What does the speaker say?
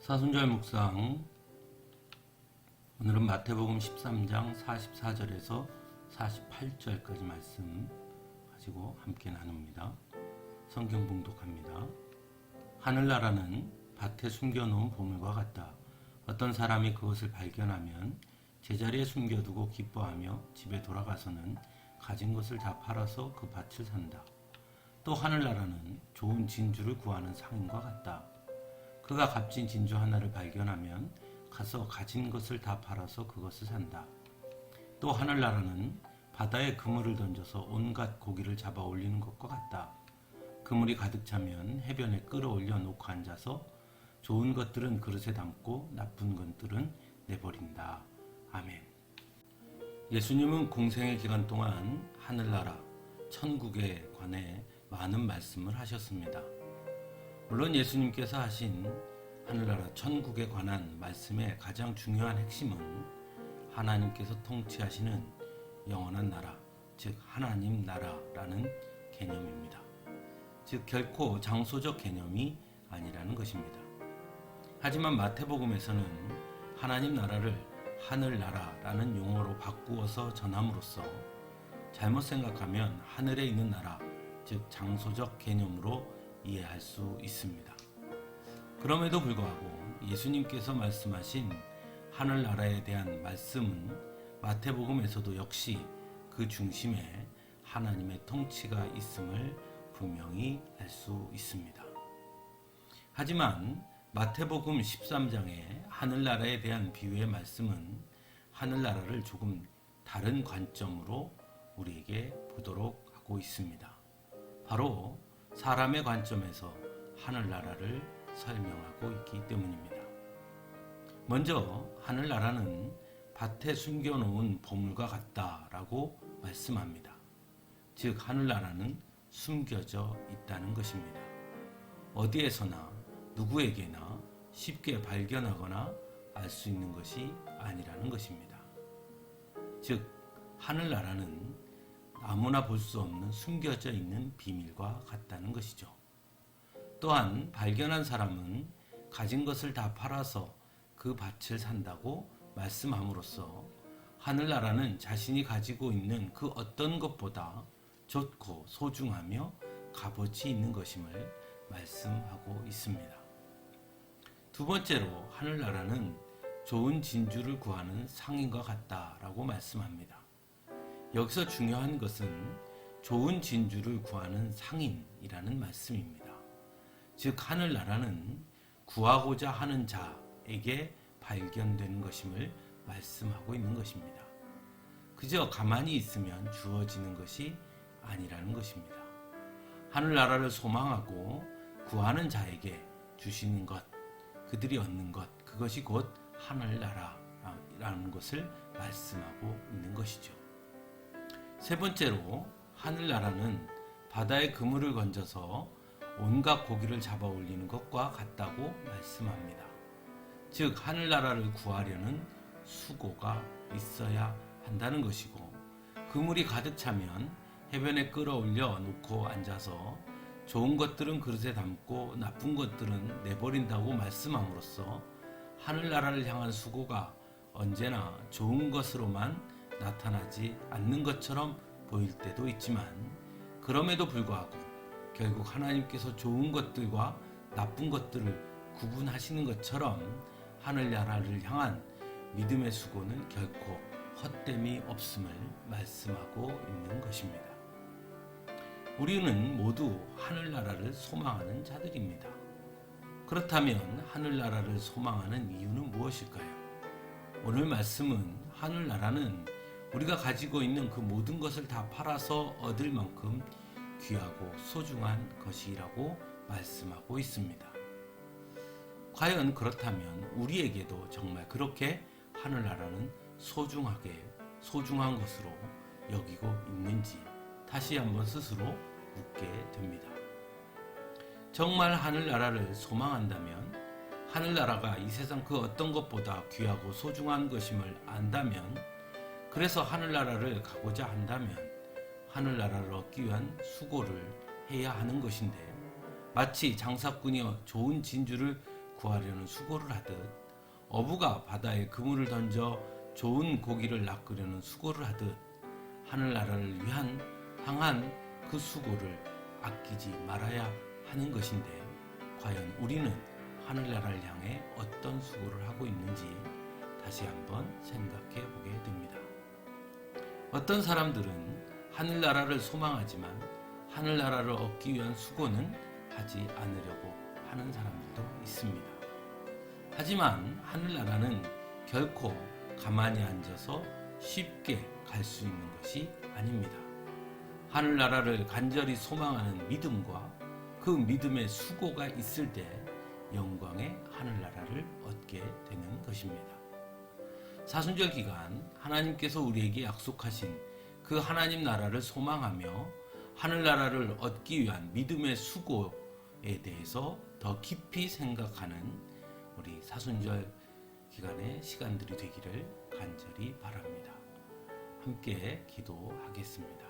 사순절 묵상. 오늘은 마태복음 13장 44절에서 48절까지 말씀 가지고 함께 나눕니다. 성경 봉독합니다. 하늘나라는 밭에 숨겨놓은 보물과 같다. 어떤 사람이 그것을 발견하면 제자리에 숨겨두고 기뻐하며 집에 돌아가서는 가진 것을 다 팔아서 그 밭을 산다. 또 하늘나라는 좋은 진주를 구하는 상인과 같다. 그가 값진 진주 하나를 발견하면 가서 가진 것을 다 팔아서 그것을 산다. 또 하늘나라는 바다에 그물을 던져서 온갖 고기를 잡아 올리는 것과 같다. 그물이 가득 차면 해변에 끌어올려 놓고 앉아서 좋은 것들은 그릇에 담고 나쁜 것들은 내버린다. 아멘. 예수님은 공생의 기간 동안 하늘나라, 천국에 관해 많은 말씀을 하셨습니다. 물론 예수님께서 하신 하늘나라 천국에 관한 말씀의 가장 중요한 핵심은 하나님께서 통치하시는 영원한 나라, 즉 하나님 나라라는 개념입니다. 즉 결코 장소적 개념이 아니라는 것입니다. 하지만 마태복음에서는 하나님 나라를 하늘나라라는 용어로 바꾸어서 전함으로써 잘못 생각하면 하늘에 있는 나라, 즉 장소적 개념으로 이해할 수 있습니다. 그럼에도 불구하고 예수님께서 말씀하신 하늘나라에 대한 말씀은 마태복음에서도 역시 그 중심에 하나님의 통치가 있음을 분명히 알 수 있습니다. 하지만 마태복음 13장의 하늘나라에 대한 비유의 말씀은 하늘나라를 조금 다른 관점으로 우리에게 보도록 하고 있습니다. 바로 사람의 관점에서 하늘나라를 설명하고 있기 때문입니다. 먼저 하늘나라는 밭에 숨겨놓은 보물과 같다라고 말씀합니다. 즉 하늘나라는 숨겨져 있다는 것입니다. 어디에서나 누구에게나 쉽게 발견하거나 알 수 있는 것이 아니라는 것입니다. 즉 하늘나라는 아무나 볼 수 없는 숨겨져 있는 비밀과 같다는 것이죠. 또한 발견한 사람은 가진 것을 다 팔아서 그 밭을 산다고 말씀함으로써 하늘나라는 자신이 가지고 있는 그 어떤 것보다 좋고 소중하며 값어치 있는 것임을 말씀하고 있습니다. 두 번째로 하늘나라는 좋은 진주를 구하는 상인과 같다라고 말씀합니다. 여기서 중요한 것은 좋은 진주를 구하는 상인이라는 말씀입니다. 즉 하늘나라는 구하고자 하는 자에게 발견되는 것임을 말씀하고 있는 것입니다. 그저 가만히 있으면 주어지는 것이 아니라는 것입니다. 하늘나라를 소망하고 구하는 자에게 주시는 것, 그들이 얻는 것, 그것이 곧 하늘나라라는 것을 말씀하고 있는 것이죠. 세 번째로 하늘나라는 바다에 그물을 건져서 온갖 고기를 잡아 올리는 것과 같다고 말씀합니다. 즉 하늘나라를 구하려는 수고가 있어야 한다는 것이고 그물이 가득 차면 해변에 끌어올려 놓고 앉아서 좋은 것들은 그릇에 담고 나쁜 것들은 내버린다고 말씀함으로써 하늘나라를 향한 수고가 언제나 좋은 것으로만 나타나지 않는 것처럼 보일 때도 있지만 그럼에도 불구하고 결국 하나님께서 좋은 것들과 나쁜 것들을 구분하시는 것처럼 하늘나라를 향한 믿음의 수고는 결코 헛됨이 없음을 말씀하고 있는 것입니다. 우리는 모두 하늘나라를 소망하는 자들입니다. 그렇다면 하늘나라를 소망하는 이유는 무엇일까요? 오늘 말씀은 하늘나라는 우리가 가지고 있는 그 모든 것을 다 팔아서 얻을 만큼 귀하고 소중한 것이라고 말씀하고 있습니다. 과연 그렇다면 우리에게도 정말 그렇게 하늘나라는 소중한 것으로 여기고 있는지 다시 한번 스스로 묻게 됩니다. 정말 하늘나라를 소망한다면 하늘나라가 이 세상 그 어떤 것보다 귀하고 소중한 것임을 안다면 그래서 하늘나라를 가고자 한다면 하늘나라를 얻기 위한 수고를 해야 하는 것인데 마치 장사꾼이 좋은 진주를 구하려는 수고를 하듯 어부가 바다에 그물을 던져 좋은 고기를 낚으려는 수고를 하듯 하늘나라를 위한 향한 그 수고를 아끼지 말아야 하는 것인데, 과연 우리는 하늘나라를 향해 어떤 수고를 하고 있는지 다시 한번 생각해 보게 됩니다. 어떤 사람들은 하늘나라를 소망하지만 하늘나라를 얻기 위한 수고는 하지 않으려고 하는 사람들도 있습니다. 하지만 하늘나라는 결코 가만히 앉아서 쉽게 갈 수 있는 것이 아닙니다. 하늘나라를 간절히 소망하는 믿음과 그 믿음의 수고가 있을 때 영광의 하늘나라를 얻게 되는 것입니다. 사순절 기간 하나님께서 우리에게 약속하신 그 하나님 나라를 소망하며 하늘나라를 얻기 위한 믿음의 수고에 대해서 더 깊이 생각하는 우리 사순절 기간의 시간들이 되기를 간절히 바랍니다. 함께 기도하겠습니다.